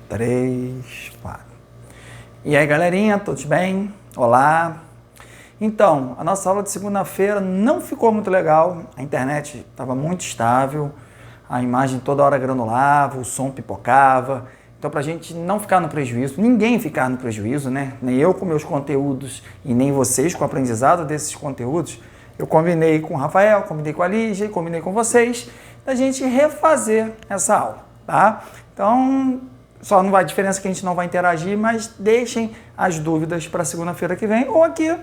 3, 4. E aí, galerinha, todos bem? Olá! Então, a nossa aula de segunda-feira não ficou muito legal, a internet estava muito estável, a imagem toda hora granulava, o som pipocava. Então, para a gente não ficar no prejuízo, ninguém ficar no prejuízo, né? Nem eu com meus conteúdos e nem vocês com o aprendizado desses conteúdos, eu combinei com o Rafael, combinei com a Lígia, combinei com vocês, da gente refazer essa aula, tá? Então, só não vai, a diferença é que a gente não vai interagir, mas deixem as dúvidas para segunda-feira que vem, ou aqui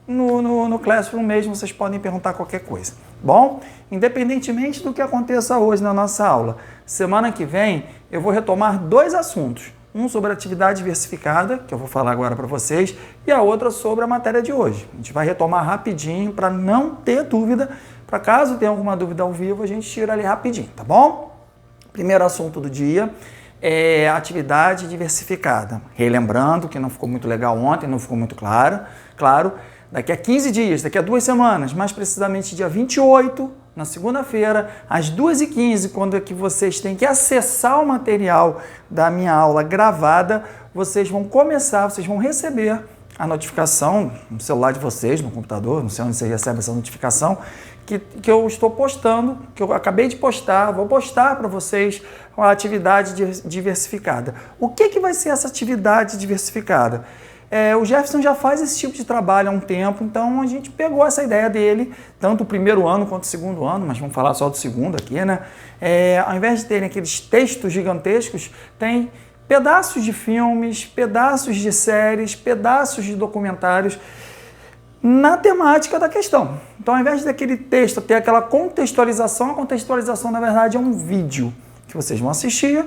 no Classroom mesmo, vocês podem perguntar qualquer coisa. Bom, independentemente do que aconteça hoje na nossa aula, semana que vem eu vou retomar dois assuntos. Um sobre atividade diversificada, que eu vou falar agora para vocês, e a outra sobre a matéria de hoje. A gente vai retomar rapidinho para não ter dúvida, para caso tenha alguma dúvida ao vivo, a gente tira ali rapidinho, tá bom? Primeiro assunto do dia é atividade diversificada. Relembrando que não ficou muito legal ontem, não ficou muito claro, daqui a 15 dias, daqui a 2 semanas, mais precisamente dia 28, na segunda-feira, às 2h15, quando é que vocês têm que acessar o material da minha aula gravada, vocês vão receber a notificação no celular de vocês, no computador, não sei onde você recebe essa notificação, que eu estou postando, que eu acabei de postar, vou postar para vocês uma atividade diversificada. O que vai ser essa atividade diversificada? O Jefferson já faz esse tipo de trabalho há um tempo, então a gente pegou essa ideia dele, tanto o primeiro ano quanto o segundo ano, mas vamos falar só do segundo aqui, né? Ao invés de terem aqueles textos gigantescos, tem pedaços de filmes, pedaços de séries, pedaços de documentários na temática da questão. Então, ao invés daquele texto ter aquela contextualização, a contextualização, na verdade, é um vídeo que vocês vão assistir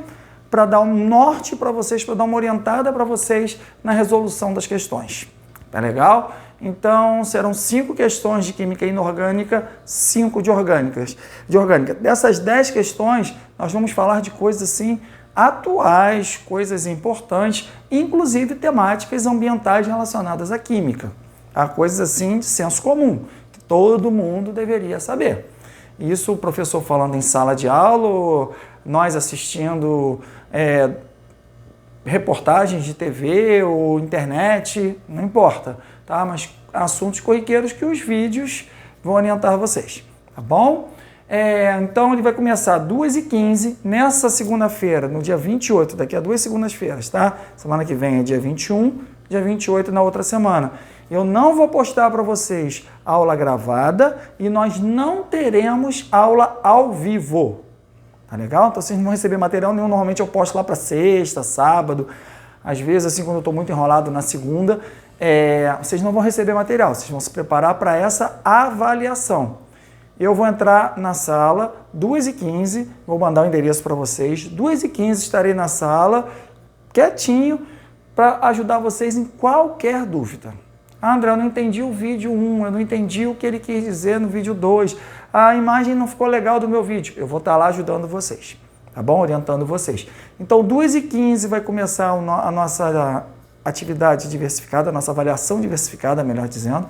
para dar um norte para vocês, para dar uma orientada para vocês na resolução das questões. Tá legal? Então, serão 5 questões de química inorgânica, 5 de orgânica. Dessas 10 questões, nós vamos falar de coisas assim atuais, coisas importantes, inclusive temáticas ambientais relacionadas à química. Há coisas assim de senso comum, que todo mundo deveria saber. Isso o professor falando em sala de aula, ou nós assistindo reportagens de TV ou internet, não importa, tá? Mas assuntos corriqueiros que os vídeos vão orientar vocês, tá bom? Então ele vai começar às 2h15, nessa segunda-feira, no dia 28, daqui a 2 segundas-feiras, tá? Semana que vem é dia 21, dia 28 na outra semana. Eu não vou postar para vocês aula gravada e nós não teremos aula ao vivo. Tá legal? Então vocês não vão receber material nenhum. Normalmente eu posto lá para sexta, sábado. Às vezes, assim, quando eu estou muito enrolado na segunda, vocês não vão receber material. Vocês vão se preparar para essa avaliação. Eu vou entrar na sala 2h15, vou mandar o endereço para vocês. 2h15 estarei na sala, quietinho, para ajudar vocês em qualquer dúvida. André, eu não entendi o vídeo 1, eu não entendi o que ele quis dizer no vídeo 2, a imagem não ficou legal do meu vídeo. Eu vou estar lá ajudando vocês, tá bom? Orientando vocês. Então, 2h15 vai começar a nossa atividade diversificada, a nossa avaliação diversificada, melhor dizendo.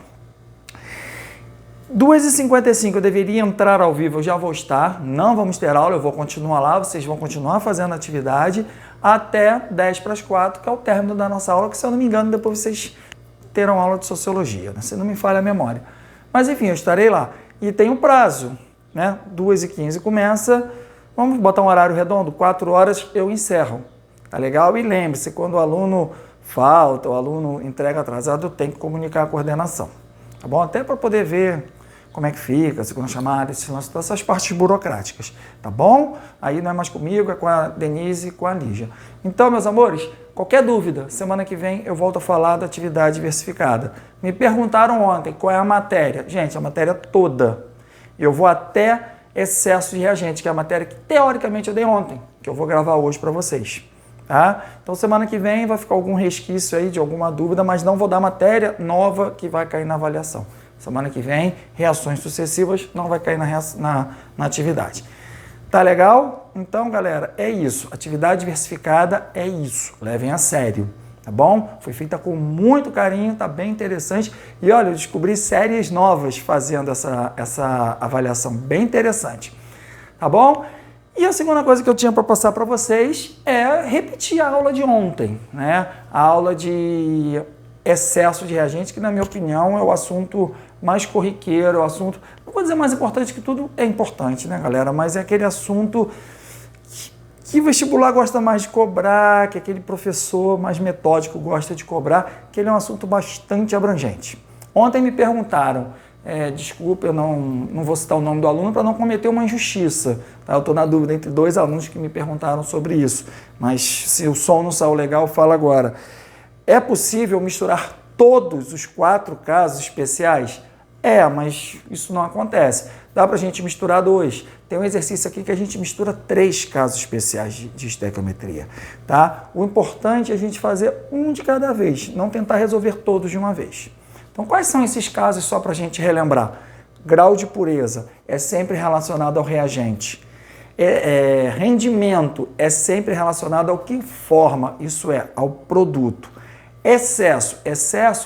2h55 eu deveria entrar ao vivo, eu já vou estar, não vamos ter aula, eu vou continuar lá, vocês vão continuar fazendo a atividade até 10 para as 4, que é o término da nossa aula, que se eu não me engano, depois vocês terão aula de sociologia, né? Se não me falha a memória. Mas enfim, eu estarei lá. E tem um prazo, né? 2h15 começa, vamos botar um horário redondo, 4 horas eu encerro, tá legal? E lembre-se, quando o aluno falta, o aluno entrega atrasado, eu tenho que comunicar a coordenação, tá bom? Até para poder ver como é que fica, segunda chamada, essas partes burocráticas, tá bom? Aí não é mais comigo, é com a Denise e com a Lígia. Então, meus amores, qualquer dúvida, semana que vem eu volto a falar da atividade diversificada. Me perguntaram ontem qual é a matéria. Gente, a matéria toda. Eu vou até excesso de reagente, que é a matéria que teoricamente eu dei ontem, que eu vou gravar hoje para vocês. Tá? Então, semana que vem vai ficar algum resquício aí de alguma dúvida, mas não vou dar matéria nova que vai cair na avaliação. Semana que vem, reações sucessivas não vai cair na atividade. Tá legal? Então, galera, é isso. Atividade diversificada é isso. Levem a sério, tá bom? Foi feita com muito carinho, tá bem interessante. E olha, eu descobri séries novas fazendo essa avaliação bem interessante. Tá bom? E a segunda coisa que eu tinha para passar para vocês é repetir a aula de ontem, né? A aula de excesso de reagente, que na minha opinião é o assunto mais corriqueiro, o assunto, não vou dizer mais importante, que tudo é importante, né, galera? Mas é aquele assunto que o vestibular gosta mais de cobrar, que aquele professor mais metódico gosta de cobrar, que ele é um assunto bastante abrangente. Ontem me perguntaram, desculpa, eu não vou citar o nome do aluno para não cometer uma injustiça, tá? Eu estou na dúvida entre 2 alunos que me perguntaram sobre isso, mas se o som não saiu legal, fala agora. É possível misturar todos os 4 casos especiais? Mas isso não acontece. Dá para a gente misturar 2. Tem um exercício aqui que a gente mistura 3 casos especiais de estequiometria, tá? O importante é a gente fazer um de cada vez, não tentar resolver todos de uma vez. Então, quais são esses casos, só para a gente relembrar? Grau de pureza é sempre relacionado ao reagente. Rendimento é sempre relacionado ao que forma, isso é, ao produto. Excesso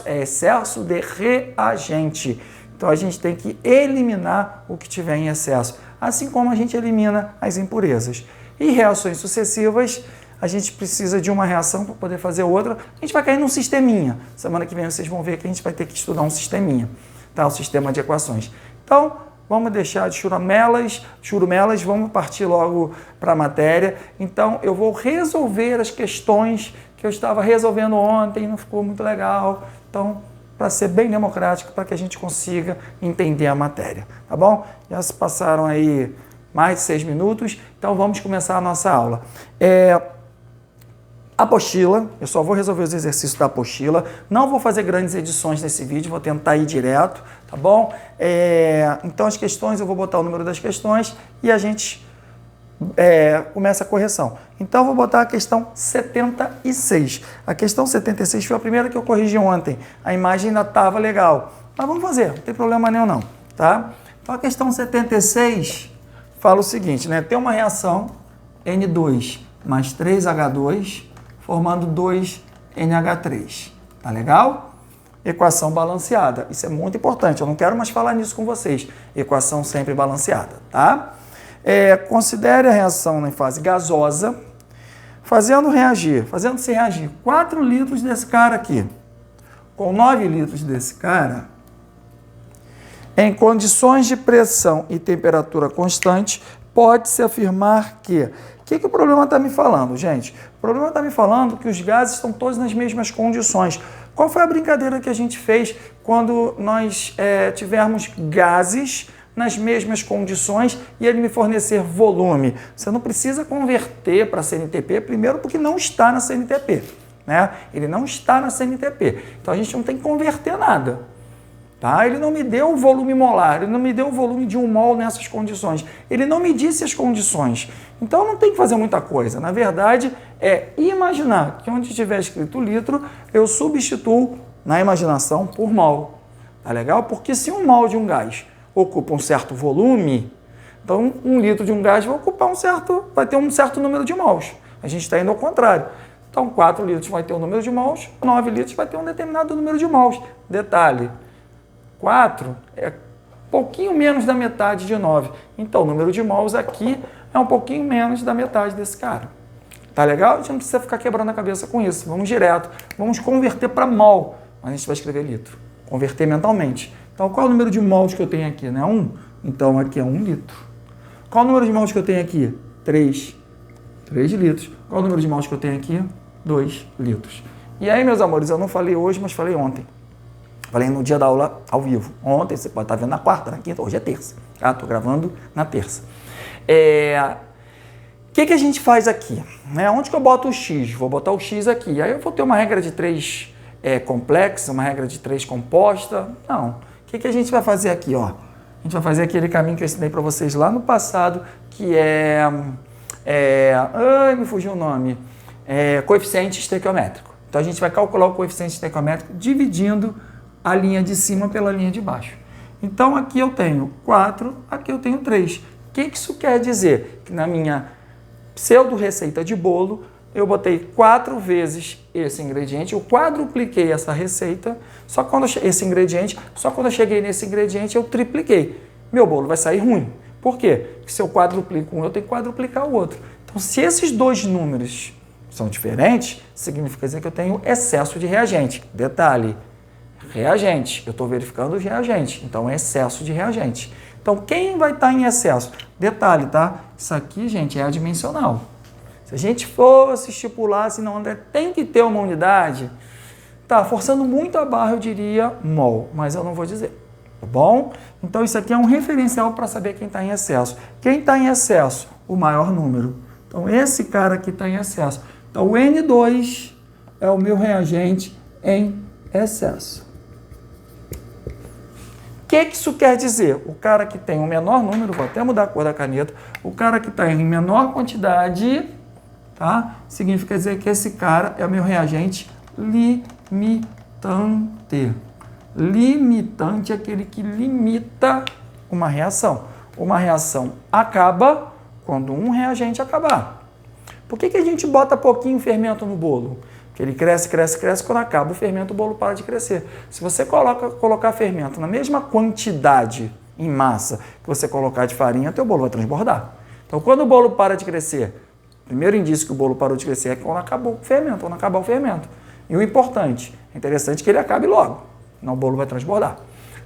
é excesso de reagente. Então, a gente tem que eliminar o que tiver em excesso, assim como a gente elimina as impurezas. E reações sucessivas, a gente precisa de uma reação para poder fazer outra. A gente vai cair num sisteminha. Semana que vem vocês vão ver que a gente vai ter que estudar um sisteminha, tá? Um sistema de equações. Então, vamos deixar de churumelas, vamos partir logo para a matéria. Então, eu vou resolver as questões que eu estava resolvendo ontem, não ficou muito legal. Então, para ser bem democrático, para que a gente consiga entender a matéria, tá bom? Já se passaram aí mais de 6 minutos, então vamos começar a nossa aula. Apostila, eu só vou resolver os exercícios da apostila, não vou fazer grandes edições nesse vídeo, vou tentar ir direto, tá bom? Então as questões, eu vou botar o número das questões e a gente começa a correção. Então, vou botar a questão 76. A questão 76 foi a primeira que eu corrigi ontem. A imagem ainda estava legal. Mas vamos fazer, não tem problema nenhum não, tá? Então, a questão 76 fala o seguinte, né? Tem uma reação N2 mais 3H2 formando 2NH3. Tá legal? Equação balanceada. Isso é muito importante. Eu não quero mais falar nisso com vocês. Equação sempre balanceada, tá? Considere a reação em fase gasosa, fazendo-se reagir 4 litros desse cara aqui, com 9 litros desse cara, em condições de pressão e temperatura constante, pode-se afirmar que... O que o problema está me falando, gente? O problema está me falando que os gases estão todos nas mesmas condições. Qual foi a brincadeira que a gente fez quando nós tivermos gases nas mesmas condições e ele me fornecer volume? Você não precisa converter para CNTP, primeiro porque não está na CNTP, né? Ele não está na CNTP, então a gente não tem que converter nada, tá? Ele não me deu o volume molar, ele não me deu o volume de 1 mol nessas condições, ele não me disse as condições, então não tem que fazer muita coisa. Na verdade, é imaginar que onde tiver escrito litro, eu substituo na imaginação por mol, tá legal? Porque se 1 mol de um gás ocupa um certo volume, então 1 litro de um gás vai ter um certo número de mols. A gente está indo ao contrário. Então 4 litros vai ter um número de mols, 9 litros vai ter um determinado número de mols. Detalhe, 4 é pouquinho menos da metade de 9. Então o número de mols aqui é um pouquinho menos da metade desse cara. Tá legal? A gente não precisa ficar quebrando a cabeça com isso. Vamos direto. Vamos converter para mol. Mas a gente vai escrever litro. Converter mentalmente. Então, qual é o número de mols que eu tenho aqui? Não é 1? Então, aqui é 1 litro. Qual o número de mols que eu tenho aqui? 3. 3 litros. Qual o número de mols que eu tenho aqui? 2 litros. E aí, meus amores, eu não falei hoje, mas falei ontem. Falei no dia da aula ao vivo. Ontem, você pode estar vendo na quarta, na quinta, hoje é terça. Tá? Estou gravando na terça. O que a gente faz aqui? Onde que eu boto o X? Vou botar o X aqui. Aí eu vou ter uma regra de 3 complexa, uma regra de 3 composta. Não. O que a gente vai fazer aqui? Ó? A gente vai fazer aquele caminho que eu ensinei para vocês lá no passado, que me fugiu o nome. Coeficiente estequiométrico. Então a gente vai calcular o coeficiente estequiométrico dividindo a linha de cima pela linha de baixo. Então aqui eu tenho 4, aqui eu tenho 3. O que isso quer dizer? Que na minha pseudo-receita de bolo, eu botei 4 vezes esse ingrediente, eu quadrupliquei essa receita, só quando eu cheguei nesse ingrediente, eu tripliquei. Meu bolo vai sair ruim. Por quê? Porque se eu quadruplico um, eu tenho que quadruplicar o outro. Então, se esses dois números são diferentes, significa dizer que eu tenho excesso de reagente. Detalhe, reagente. Eu estou verificando os reagentes. Então, é excesso de reagente. Então, quem vai estar em excesso? Detalhe, tá? Isso aqui, gente, é adimensional. Se a gente fosse estipular assim, não, André, tem que ter uma unidade, tá, forçando muito a barra, eu diria mol, mas eu não vou dizer, tá bom? Então, isso aqui é um referencial para saber quem está em excesso. Quem está em excesso? O maior número. Então, esse cara aqui está em excesso. Então, o N2 é o meu reagente em excesso. O que isso quer dizer? O cara que tem o menor número, vou até mudar a cor da caneta, o cara que está em menor quantidade, tá? Significa dizer que esse cara é o meu reagente limitante. Limitante é aquele que limita uma reação. Uma reação acaba quando um reagente acabar. Por que a gente bota pouquinho fermento no bolo? Porque ele cresce, cresce, cresce, quando acaba o fermento, o bolo para de crescer. Se você colocar fermento na mesma quantidade em massa que você colocar de farinha, teu bolo vai transbordar. Então, quando o bolo para de crescer, o primeiro indício que o bolo parou de crescer é quando acabou o fermento, quando acabar o fermento. E o importante, é interessante que ele acabe logo, senão o bolo vai transbordar.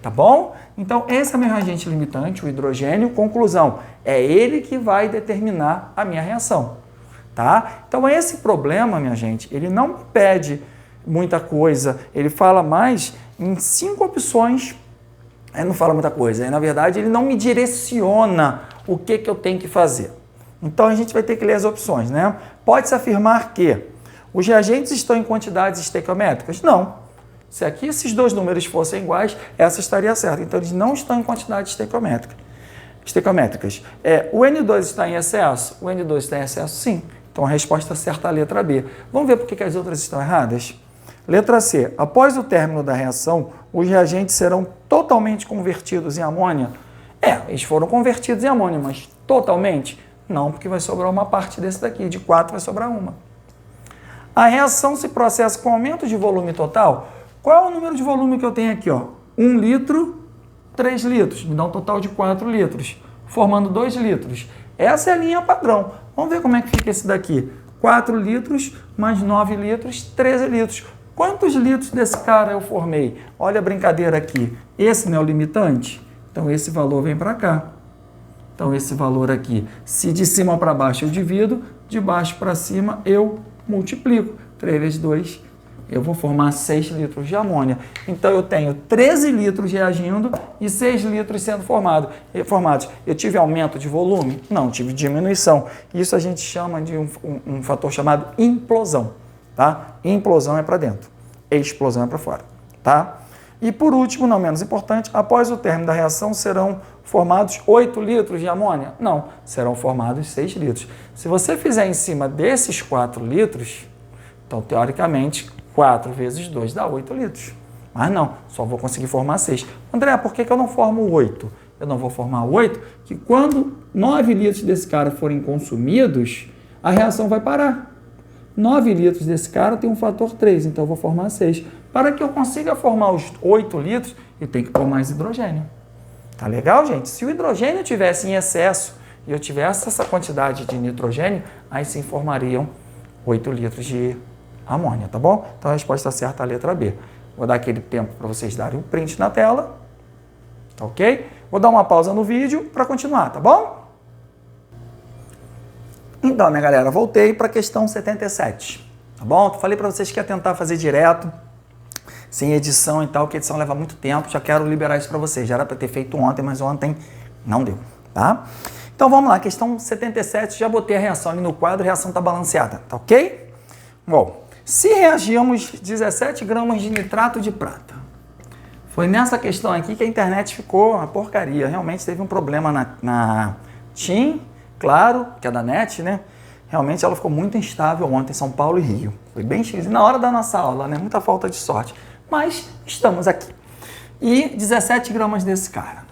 Tá bom? Então, esse é o meu reagente limitante, o hidrogênio. Conclusão, é ele que vai determinar a minha reação. Tá? Então, esse problema, minha gente, ele não me pede muita coisa, ele fala mais em 5 opções, ele não fala muita coisa, na verdade, ele não me direciona o que eu tenho que fazer. Então, a gente vai ter que ler as opções, né? Pode-se afirmar que os reagentes estão em quantidades estequiométricas? Não. Se aqui esses dois números fossem iguais, essa estaria certa. Então, eles não estão em quantidades estequiométricas. O N2 está em excesso? O N2 está em excesso, sim. Então, a resposta certa é a letra B. Vamos ver por que as outras estão erradas? Letra C. Após o término da reação, os reagentes serão totalmente convertidos em amônia? Eles foram convertidos em amônia, mas totalmente? Não, porque vai sobrar uma parte desse daqui. De 4 vai sobrar uma. A reação se processa com aumento de volume total? Qual é o número de volume que eu tenho aqui? 1 litro, 3 litros. Me dá um total de 4 litros, formando 2 litros. Essa é a linha padrão. Vamos ver como é que fica esse daqui. 4 litros mais 9 litros, 13 litros. Quantos litros desse cara eu formei? Olha a brincadeira aqui. Esse não é o limitante? Então, esse valor vem para cá. Então, esse valor aqui, se de cima para baixo eu divido, de baixo para cima eu multiplico. 3 vezes 2, eu vou formar 6 litros de amônia. Então, eu tenho 13 litros reagindo e 6 litros sendo formados. Eu tive aumento de volume? Não, tive diminuição. Isso a gente chama de um fator chamado implosão. Tá? Implosão é para dentro, explosão é para fora. Tá? E por último, não menos importante, após o término da reação serão formados 8 litros de amônia? Não, serão formados 6 litros. Se você fizer em cima desses 4 litros, então teoricamente 4 vezes 2 dá 8 litros. Mas não, só vou conseguir formar 6. André, por que eu não formo 8? Eu não vou formar 8, que quando 9 litros desse cara forem consumidos, a reação vai parar. 9 litros desse cara tem um fator 3, então eu vou formar 6. Para que eu consiga formar os 8 litros, eu tenho que pôr mais hidrogênio. Tá legal, gente? Se o hidrogênio tivesse em excesso e eu tivesse essa quantidade de nitrogênio, aí sim formariam 8 litros de amônia, tá bom? Então a resposta certa é a letra B. Vou dar aquele tempo para vocês darem um print na tela, tá ok? Vou dar uma pausa no vídeo para continuar, tá bom? Então, minha galera, voltei para a questão 77, tá bom? Falei para vocês que ia tentar fazer direto, sem edição e tal, que a edição leva muito tempo, já quero liberar isso para vocês. Já era para ter feito ontem, mas ontem não deu, tá? Então, vamos lá, questão 77, já botei a reação ali no quadro, a reação está balanceada, tá ok? Bom, se reagirmos 17 gramas de nitrato de prata, foi nessa questão aqui que a internet ficou uma porcaria, realmente teve um problema na TIM, claro, que é da NET, né? Realmente ela ficou muito instável ontem, São Paulo e Rio. Foi bem esquisito na hora da nossa aula, né? Muita falta de sorte. Mas estamos aqui. E 17 gramas desse cara.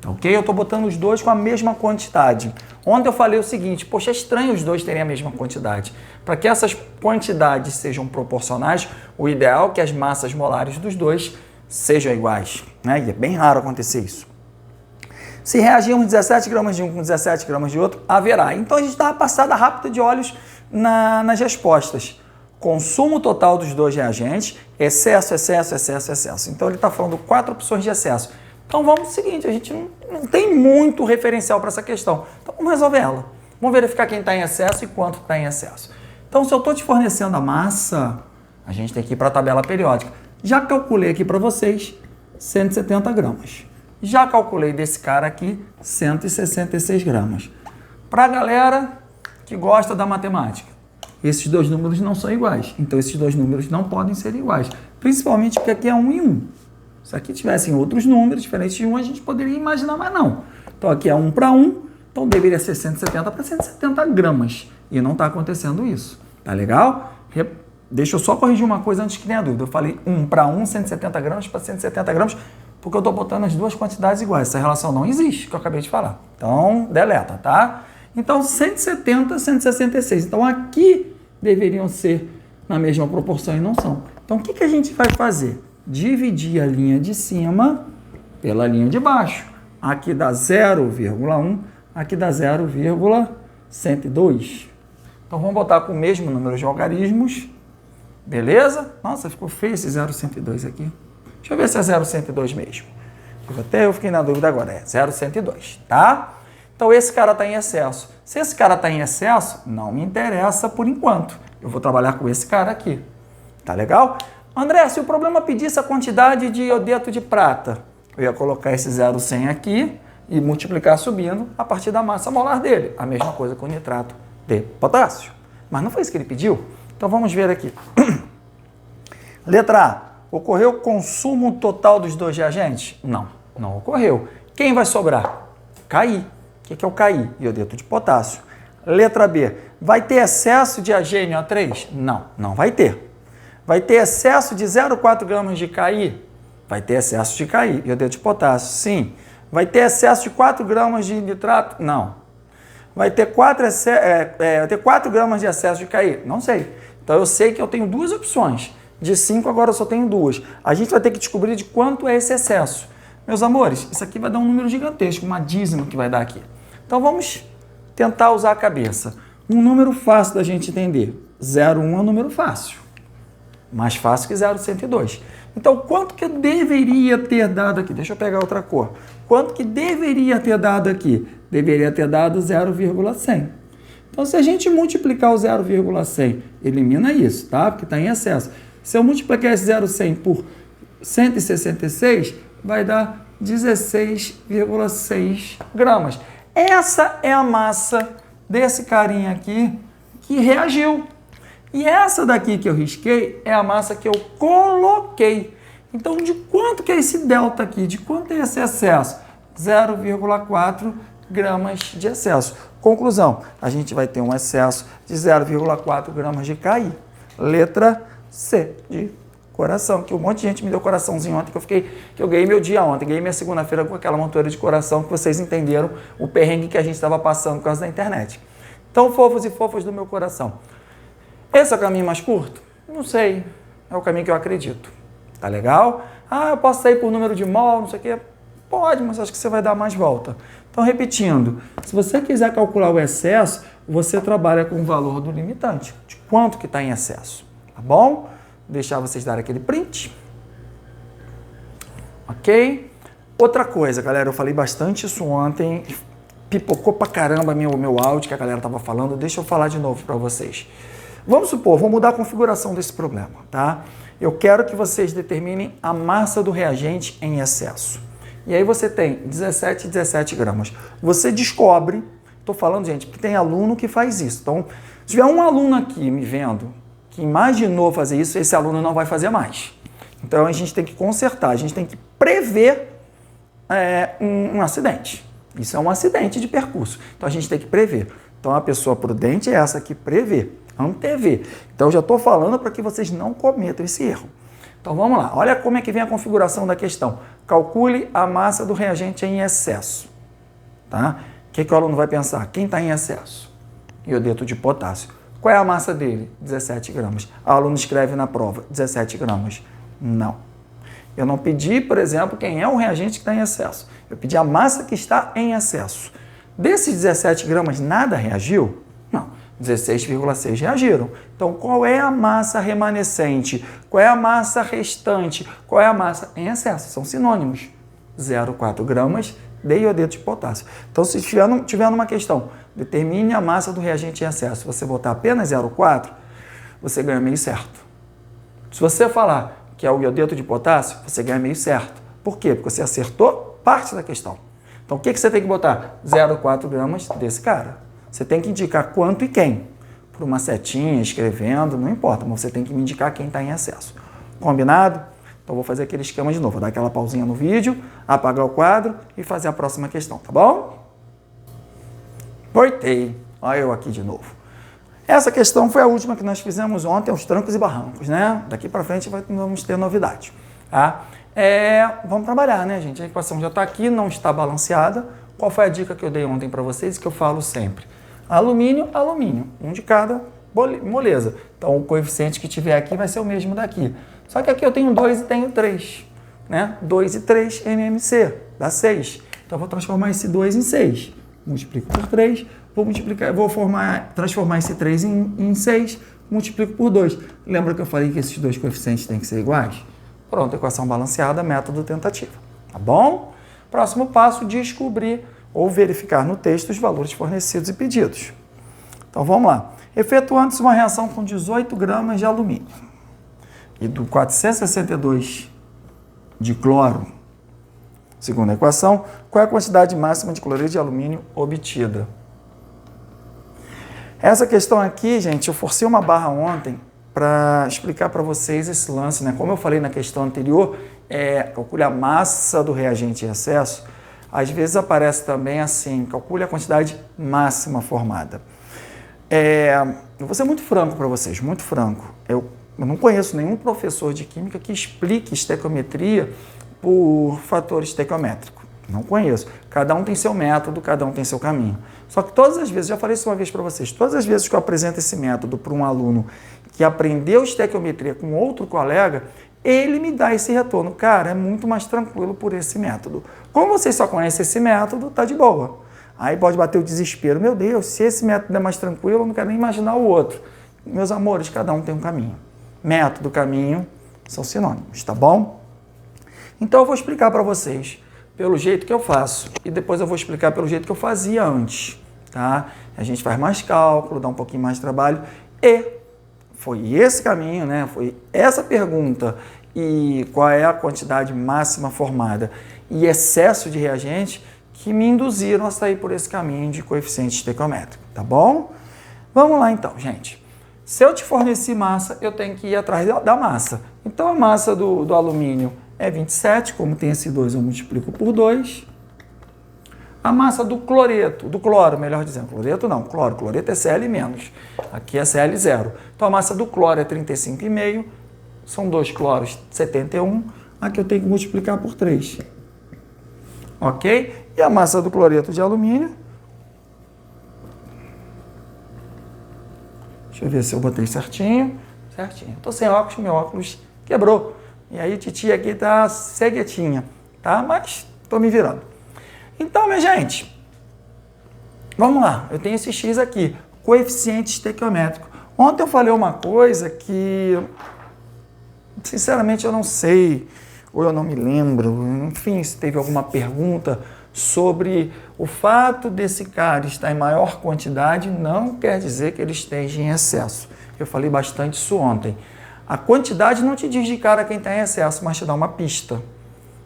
Ok? Eu estou botando os dois com a mesma quantidade. Ontem eu falei o seguinte, poxa, é estranho os dois terem a mesma quantidade. Para que essas quantidades sejam proporcionais, o ideal é que as massas molares dos dois sejam iguais, né? E é bem raro acontecer isso. Se reagirmos 17 gramas de um com 17 gramas de outro, haverá. Então a gente dá uma passada rápida de olhos nas respostas. Consumo total dos dois reagentes, excesso, excesso, excesso, excesso. Então ele está falando 4 opções de excesso. Então vamos ao seguinte, a gente não tem muito referencial para essa questão. Então vamos resolver ela. Vamos verificar quem está em excesso e quanto está em excesso. Então se eu estou te fornecendo a massa, a gente tem que ir para a tabela periódica. Já calculei aqui para vocês 170 gramas. Já calculei desse cara aqui 166 gramas. Para a galera que gosta da matemática, esses dois números não são iguais. Então, esses dois números não podem ser iguais. Principalmente porque aqui é 1 e 1. Se aqui tivessem outros números diferentes de 1, a gente poderia imaginar, mas não. Então, aqui é 1 para 1. Então, deveria ser 170 para 170 gramas. E não está acontecendo isso. Tá legal? Deixa eu só corrigir uma coisa antes que tenha dúvida. Eu falei 1 para 1, 170 gramas para 170 gramas, porque eu estou botando as duas quantidades iguais. Essa relação não existe, que eu acabei de falar. Então, deleta, tá? Então, 170, 166. Então, aqui deveriam ser na mesma proporção e não são. Então, o que a gente vai fazer? Dividir a linha de cima pela linha de baixo. Aqui dá 0,1, aqui dá 0,102. Então, vamos botar com o mesmo número de algarismos. Beleza? Nossa, ficou feio esse 0,102 aqui. Deixa eu ver se é 0,102 mesmo. Até eu fiquei na dúvida agora. É 0,102, tá? Então, esse cara está em excesso. Se esse cara está em excesso, não me interessa por enquanto. Eu vou trabalhar com esse cara aqui. Tá legal? André, se o problema pedisse a quantidade de iodeto de prata, eu ia colocar esse 0,100 aqui e multiplicar subindo a partir da massa molar dele. A mesma coisa com o nitrato de potássio. Mas não foi isso que ele pediu? Então, vamos ver aqui. Letra A. Ocorreu consumo total dos dois reagentes? Não, não ocorreu. Quem vai sobrar? Ki. O que é o Ki? Iodeto de potássio. Letra B. Vai ter excesso de AgNO3? Não, não vai ter. Vai ter excesso de 0,4 gramas de Ki? Vai ter excesso de Ki, iodeto de potássio, sim. Vai ter excesso de 4 gramas de nitrato? Não. Vai ter 4 gramas de excesso de Ki? Não sei. Então eu sei que eu tenho duas opções. De 5, agora eu só tenho 2. A gente vai ter que descobrir de quanto é esse excesso. Meus amores, isso aqui vai dar um número gigantesco, uma dízima que vai dar aqui. Então vamos tentar usar a cabeça. Um número fácil da gente entender. 0,1 é um número fácil. Mais fácil que 0,102. Então, quanto que eu deveria ter dado aqui? Deixa eu pegar outra cor. Quanto que deveria ter dado aqui? Deveria ter dado 0,100. Então, se a gente multiplicar o 0,100, elimina isso, tá? Porque está em excesso. Se eu multiplicar esse 0,100 por 166, vai dar 16,6 gramas. Essa é a massa desse carinha aqui que reagiu. E essa daqui que eu risquei é a massa que eu coloquei. Então, de quanto que é esse delta aqui? De quanto é esse excesso? 0,4 gramas de excesso. Conclusão, a gente vai ter um excesso de 0,4 gramas de Ki. Letra C, de coração, que um monte de gente me deu coraçãozinho ontem, que eu ganhei meu dia ontem, ganhei minha segunda-feira com aquela montoeira de coração, que vocês entenderam o perrengue que a gente estava passando por causa da internet. Então, fofos e fofas do meu coração. Esse é o caminho mais curto? Não sei, é o caminho que eu acredito. Tá legal? Ah, eu posso sair por número de mol, não sei o quê. Pode, mas acho que você vai dar mais volta. Então, repetindo, se você quiser calcular o excesso, você trabalha com o valor do limitante, de quanto que está em excesso. Tá bom? Vou deixar vocês darem aquele print. Ok? Outra coisa, galera, eu falei bastante isso ontem, pipocou pra caramba meu áudio que a galera tava falando, deixa eu falar de novo para vocês. Vamos supor, vou mudar a configuração desse problema, tá? Eu quero que vocês determinem a massa do reagente em excesso. E aí você tem 17 gramas. Você descobre, estou falando, gente, que tem aluno que faz isso. Então, se tiver um aluno aqui me vendo que imaginou fazer isso, esse aluno não vai fazer mais. Então, a gente tem que consertar, a gente tem que prever um acidente. Isso é um acidente de percurso. Então, a gente tem que prever. Então, a pessoa prudente é essa que prevê, antever. Então, eu já estou falando para que vocês não cometam esse erro. Então, vamos lá. Olha como é que vem a configuração da questão. Calcule a massa do reagente em excesso. Tá? O que o aluno vai pensar? Quem está em excesso? Iodeto de potássio. Qual é a massa dele? 17 gramas. O aluno escreve na prova, 17 gramas. Não. Eu não pedi, por exemplo, quem é o reagente que está em excesso. Eu pedi a massa que está em excesso. Desses 17 gramas, nada reagiu? Não. 16,6 reagiram. Então, qual é a massa remanescente? Qual é a massa restante? Qual é a massa em excesso? São sinônimos. 0,4 gramas de iodeto de potássio. Então, se tiver numa questão, determine a massa do reagente em excesso. Você botar apenas 0,4, você ganha meio certo. Se você falar que é o iodeto de potássio, você ganha meio certo. Por quê? Porque você acertou parte da questão. Então, o que você tem que botar? 0,4 gramas desse cara. Você tem que indicar quanto e quem. Por uma setinha, escrevendo, não importa, mas você tem que me indicar quem está em excesso. Combinado? Então, vou fazer aquele esquema de novo. Vou dar aquela pausinha no vídeo, apagar o quadro e fazer a próxima questão, tá bom? Voltei. Olha eu aqui de novo. Essa questão foi a última que nós fizemos ontem, aos trancos e barrancos, né? Daqui para frente vamos ter novidade, tá? Vamos trabalhar, né, gente? A equação já está aqui, não está balanceada. Qual foi a dica que eu dei ontem para vocês, que eu falo sempre? Alumínio, alumínio. Um de cada, moleza. Então, o coeficiente que tiver aqui vai ser o mesmo daqui. Só que aqui eu tenho 2 e tenho 3, né? 2 e 3, MMC, dá 6. Então, eu vou transformar esse 2 em 6. Multiplico por 3, transformar esse 3 em 6, multiplico por 2. Lembra que eu falei que esses dois coeficientes têm que ser iguais? Pronto, equação balanceada, método tentativa. Tá bom? Próximo passo, descobrir ou verificar no texto os valores fornecidos e pedidos. Então, vamos lá. Efetuando-se uma reação com 18 gramas de alumínio e do 462 de cloro, segundo a equação, qual é a quantidade máxima de cloreto de alumínio obtida? Essa questão aqui, gente, eu forcei uma barra ontem para explicar para vocês esse lance, né? Como eu falei na questão anterior, calcule a massa do reagente em excesso. Às vezes aparece também assim, calcule a quantidade máxima formada. Eu vou ser muito franco para vocês, muito franco. Eu não conheço nenhum professor de química que explique estequiometria por fator estequiométrico. Não conheço. Cada um tem seu método, cada um tem seu caminho. Só que todas as vezes, já falei isso uma vez para vocês, todas as vezes que eu apresento esse método para um aluno que aprendeu estequiometria com outro colega, ele me dá esse retorno. Cara, é muito mais tranquilo por esse método. Como vocês só conhecem esse método, tá de boa. Aí pode bater o desespero. Meu Deus, se esse método é mais tranquilo, eu não quero nem imaginar o outro. Meus amores, cada um tem um caminho. Método, caminho, são sinônimos, tá bom? Então eu vou explicar para vocês pelo jeito que eu faço e depois eu vou explicar pelo jeito que eu fazia antes, tá? A gente faz mais cálculo, dá um pouquinho mais de trabalho e foi esse caminho, né? Foi essa pergunta e qual é a quantidade máxima formada e excesso de reagente que me induziram a sair por esse caminho de coeficiente estequiométrico, tá bom? Vamos lá então, gente. Se eu te forneci massa, eu tenho que ir atrás da massa. Então a massa do alumínio é 27, como tem esse 2, eu multiplico por 2. A massa do cloreto, do cloro, melhor dizendo, cloreto não, cloreto é Cl-, aqui é Cl0. Então a massa do cloro é 35,5, são 2 cloros, 71, aqui eu tenho que multiplicar por 3. Ok? E a massa do cloreto de alumínio, deixa eu ver se eu botei certinho. Estou sem óculos, meu óculos quebrou. E aí, titia aqui tá ceguetinha, tá? Mas tô me virando. Então, minha gente, vamos lá. Eu tenho esse X aqui, coeficiente estequiométrico. Ontem eu falei uma coisa que, sinceramente, eu não sei, ou eu não me lembro. Enfim, se teve alguma pergunta sobre o fato desse cara estar em maior quantidade, não quer dizer que ele esteja em excesso. Eu falei bastante isso ontem. A quantidade não te diz de cara quem está em excesso, mas te dá uma pista.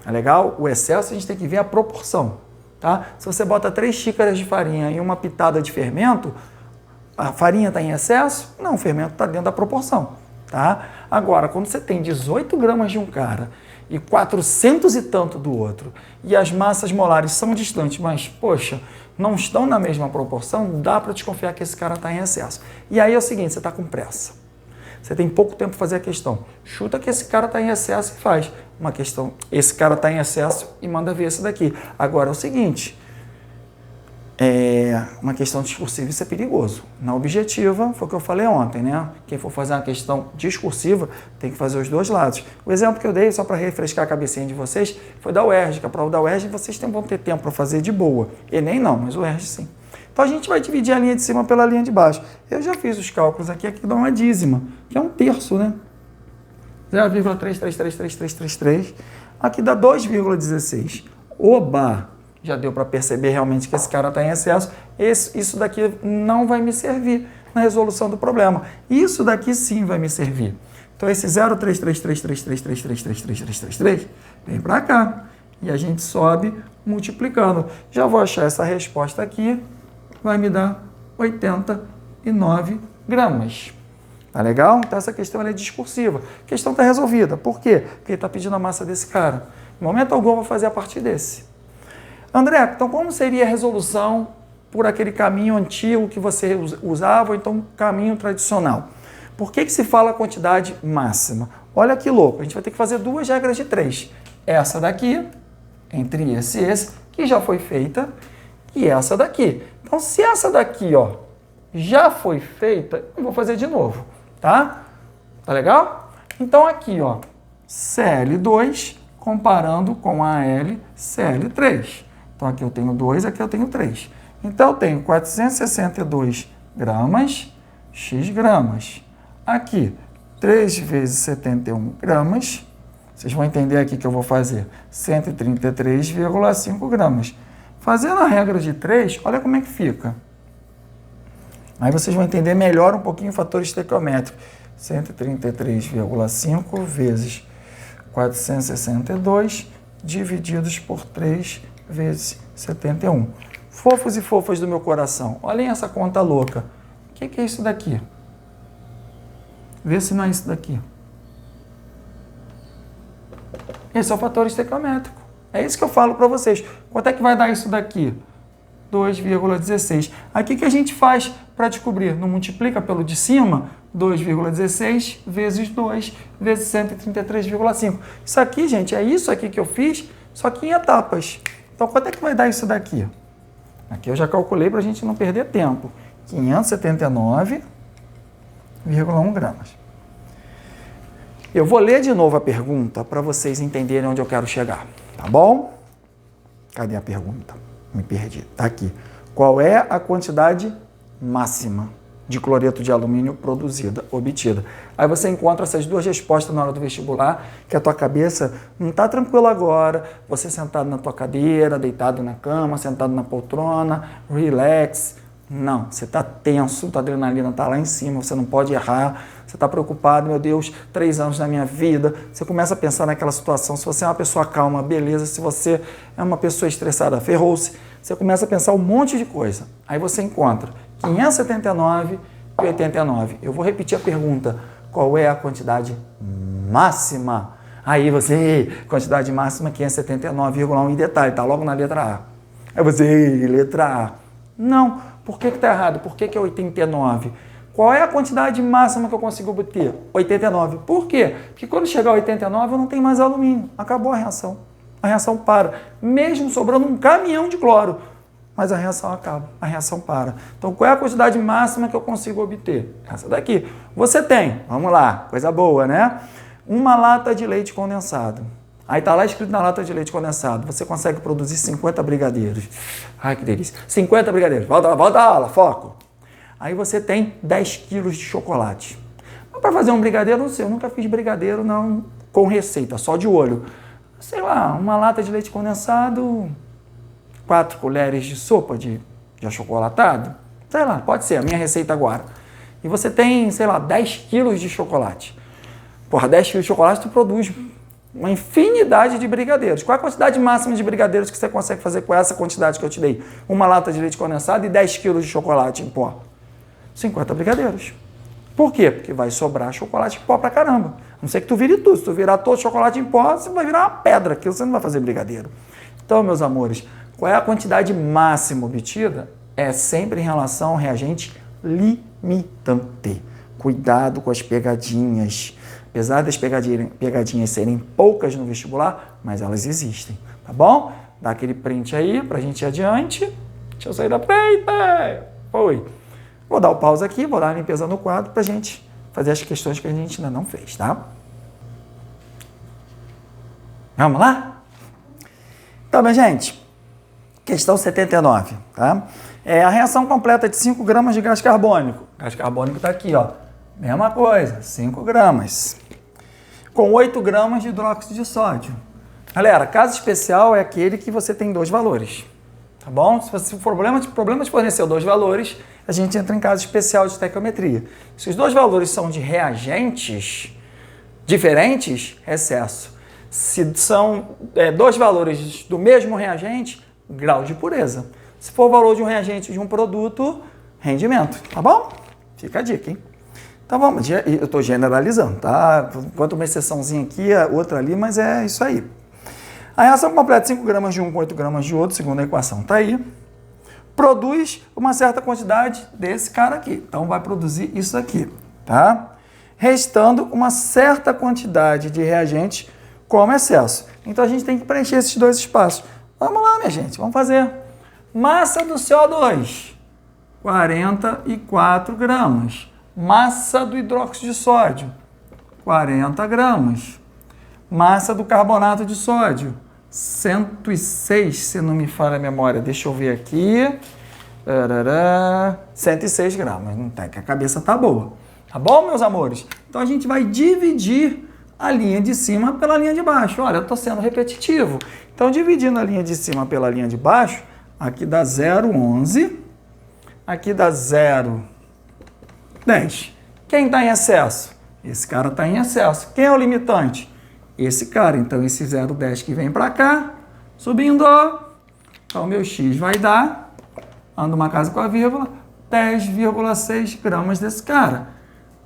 É legal? O excesso a gente tem que ver a proporção. Tá? Se você bota 3 xícaras de farinha e uma pitada de fermento, a farinha está em excesso? Não, o fermento está dentro da proporção. Tá? Agora, quando você tem 18 gramas de um cara e 400 e tanto do outro, e as massas molares são distantes, mas, poxa, não estão na mesma proporção, dá para desconfiar que esse cara está em excesso. E aí é o seguinte, você está com pressa. Você tem pouco tempo para fazer a questão. Chuta que esse cara está em excesso e faz uma questão. Esse cara está em excesso e manda ver esse daqui. Agora é o seguinte, uma questão discursiva, isso é perigoso. Na objetiva, foi o que eu falei ontem, né? Quem for fazer uma questão discursiva tem que fazer os dois lados. O exemplo que eu dei, só para refrescar a cabecinha de vocês, foi da UERJ, que a prova da UERJ vocês vão ter tempo para fazer de boa. Enem não, mas o UERJ sim. Então a gente vai dividir a linha de cima pela linha de baixo. Eu já fiz os cálculos aqui dá uma dízima, que é um terço, né? 0,333333. Aqui dá 2,16. Oba! Já deu para perceber realmente que esse cara está em excesso. Isso daqui não vai me servir na resolução do problema. Isso daqui sim vai me servir. Então, esse 0,3333333333 vem para cá. E a gente sobe multiplicando. Já vou achar essa resposta aqui. Vai me dar 89 gramas. Tá legal? Então, essa questão é discursiva. A questão está resolvida. Por quê? Porque ele está pedindo a massa desse cara. No momento algum, eu vou fazer a partir desse. André, então como seria a resolução por aquele caminho antigo que você usava, ou então caminho tradicional? Por que se fala a quantidade máxima? Olha que louco, a gente vai ter que fazer duas regras de 3. Essa daqui, entre esse e esse, que já foi feita, e essa daqui. Então, se essa daqui, ó, já foi feita, eu vou fazer de novo, tá? Tá legal? Então, aqui, ó, Cl2 comparando com a LCl3. Então, aqui eu tenho 2, aqui eu tenho 3. Então, eu tenho 462 gramas, x gramas. Aqui, 3 vezes 71 gramas. Vocês vão entender aqui que eu vou fazer 133,5 gramas. Fazendo a regra de 3, olha como é que fica. Aí vocês vão entender melhor um pouquinho o fator estequiométrico. 133,5 vezes 462 divididos por 3 vezes 71. Fofos e fofas do meu coração, olhem essa conta louca. O que é isso daqui? Vê se não é isso daqui. Esse é o fator estequiométrico. É isso que eu falo para vocês. Quanto é que vai dar isso daqui? 2,16. Aí o que a gente faz para descobrir? Não multiplica pelo de cima? 2,16 vezes 2 vezes 133,5. Isso aqui, gente, é isso aqui que eu fiz, só que em etapas. Então, quanto é que vai dar isso daqui? Aqui eu já calculei para a gente não perder tempo. 579,1 gramas. Eu vou ler de novo a pergunta para vocês entenderem onde eu quero chegar, tá bom? Cadê a pergunta? Me perdi. Tá aqui. Qual é a quantidade máxima de cloreto de alumínio produzida, obtida? Aí você encontra essas duas respostas na hora do vestibular, que a tua cabeça não está tranquila agora, você sentado na tua cadeira, deitado na cama, sentado na poltrona, relax. Não, você está tenso, tua adrenalina está lá em cima, você não pode errar, você está preocupado, meu Deus, 3 anos da minha vida. Você começa a pensar naquela situação, se você é uma pessoa calma, beleza, se você é uma pessoa estressada, ferrou-se. Você começa a pensar um monte de coisa. Aí você encontra 579,89. Eu vou repetir a pergunta, qual é a quantidade máxima? Aí você, quantidade máxima 579,1, em detalhe, tá logo na letra A. Aí você, letra A. Não, por que está errado? Por que é 89? Qual é a quantidade máxima que eu consigo obter? 89. Por quê? Porque quando chegar a 89 eu não tenho mais alumínio. Acabou a reação. A reação para. Mesmo sobrando um caminhão de cloro. Mas a reação acaba. A reação para. Então qual é a quantidade máxima que eu consigo obter? Essa daqui. Você tem, vamos lá, coisa boa, né? Uma lata de leite condensado. Aí está lá escrito na lata de leite condensado, você consegue produzir 50 brigadeiros. Ai, que delícia. 50 brigadeiros. Volta à aula, foco. Aí você tem 10 quilos de chocolate. Mas para fazer um brigadeiro, não sei, eu nunca fiz brigadeiro não com receita, só de olho. Sei lá, uma lata de leite condensado, 4 colheres de sopa de achocolatado. Sei lá, pode ser, a minha receita agora. E você tem, sei lá, 10 quilos de chocolate. Porra, 10 quilos de chocolate tu produz uma infinidade de brigadeiros. Qual é a quantidade máxima de brigadeiros que você consegue fazer com essa quantidade que eu te dei? Uma lata de leite condensado e 10 quilos de chocolate em pó. 50 brigadeiros. Por quê? Porque vai sobrar chocolate em pó pra caramba. A não ser que tu vire tudo. Se tu virar todo chocolate em pó, você vai virar uma pedra, que você não vai fazer brigadeiro. Então, meus amores, qual é a quantidade máxima obtida? É sempre em relação ao reagente limitante. Cuidado com as pegadinhas. Apesar das pegadinhas serem poucas no vestibular, mas elas existem, tá bom? Dá aquele print aí pra gente ir adiante Deixa eu sair da frente. Foi. Vou dar o pause aqui, vou dar a limpeza no quadro para a gente fazer as questões que a gente ainda não fez, tá? Vamos lá? Então, minha gente, questão 79, tá? A reação completa de 5 gramas de gás carbônico. O gás carbônico está aqui, ó. Mesma coisa, 5 gramas. Com 8 gramas de hidróxido de sódio. Galera, caso especial é aquele que você tem 2 valores. Tá bom? Se o problema de fornecer 2 valores, a gente entra em caso especial de estequiometria. Se os 2 valores são de reagentes diferentes, excesso. Se são 2 valores do mesmo reagente, grau de pureza. Se for o valor de um reagente de um produto, rendimento. Tá bom? Fica a dica, hein? Então vamos, eu estou generalizando, tá? Enquanto uma exceçãozinha aqui, outra ali, mas é isso aí. A reação completa 5 gramas de um com 8 gramas de outro, segundo a equação está aí, produz uma certa quantidade desse cara aqui. Então vai produzir isso aqui, tá? Restando uma certa quantidade de reagentes como excesso. Então a gente tem que preencher esses 2 espaços. Vamos lá, minha gente, vamos fazer. Massa do CO2, 44 gramas. Massa do hidróxido de sódio, 40 gramas. Massa do carbonato de sódio, 106, se não me falha a memória. Deixa eu ver aqui. 106 gramas. Não tá, que a cabeça tá boa. Tá bom, meus amores? Então a gente vai dividir a linha de cima pela linha de baixo. Olha, eu estou sendo repetitivo. Então, dividindo a linha de cima pela linha de baixo, aqui dá 0,11. Aqui dá 0,10. Quem está em excesso? Esse cara está em excesso. Quem é o limitante? Esse cara. Então, esse 0,10 que vem para cá, subindo. Então, o meu X vai dar, ando uma casa com a vírgula, 10,6 gramas desse cara.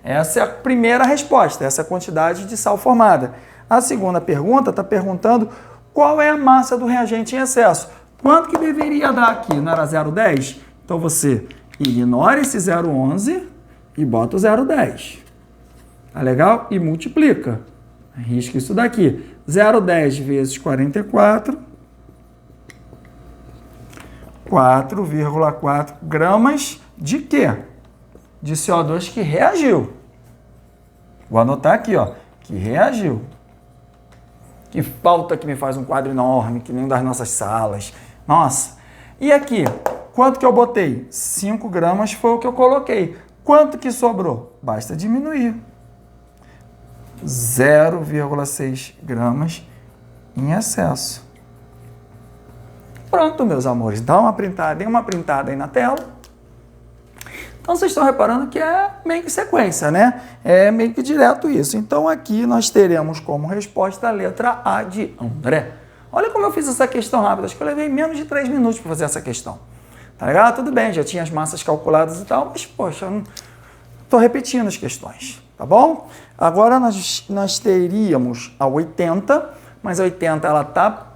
Essa é a primeira resposta, essa é a quantidade de sal formada. A segunda pergunta está perguntando qual é a massa do reagente em excesso. Quanto que deveria dar aqui? Não era 0,10? Então, você ignora esse 0,11 e bota o 0,10. Tá legal? E multiplica. Risca isso daqui. 0,10 vezes 44, 4,4 gramas de quê? De CO2 que reagiu. Vou anotar aqui, ó, que reagiu. Que falta que me faz um quadro enorme, que nem das nossas salas. Nossa. E aqui, quanto que eu botei? 5 gramas foi o que eu coloquei. Quanto que sobrou? Basta diminuir. 0,6 gramas em excesso. Pronto, meus amores. Dê uma printada aí na tela. Então, vocês estão reparando que é meio que sequência, né? É meio que direto isso. Então, aqui nós teremos como resposta a letra A de André. Olha como eu fiz essa questão rápida. Acho que eu levei menos de 3 minutos para fazer essa questão. Tá legal? Tudo bem, já tinha as massas calculadas e tal, mas, poxa, eu não estou repetindo as questões, tá bom? Agora, nós teríamos a 80, mas a 80, ela está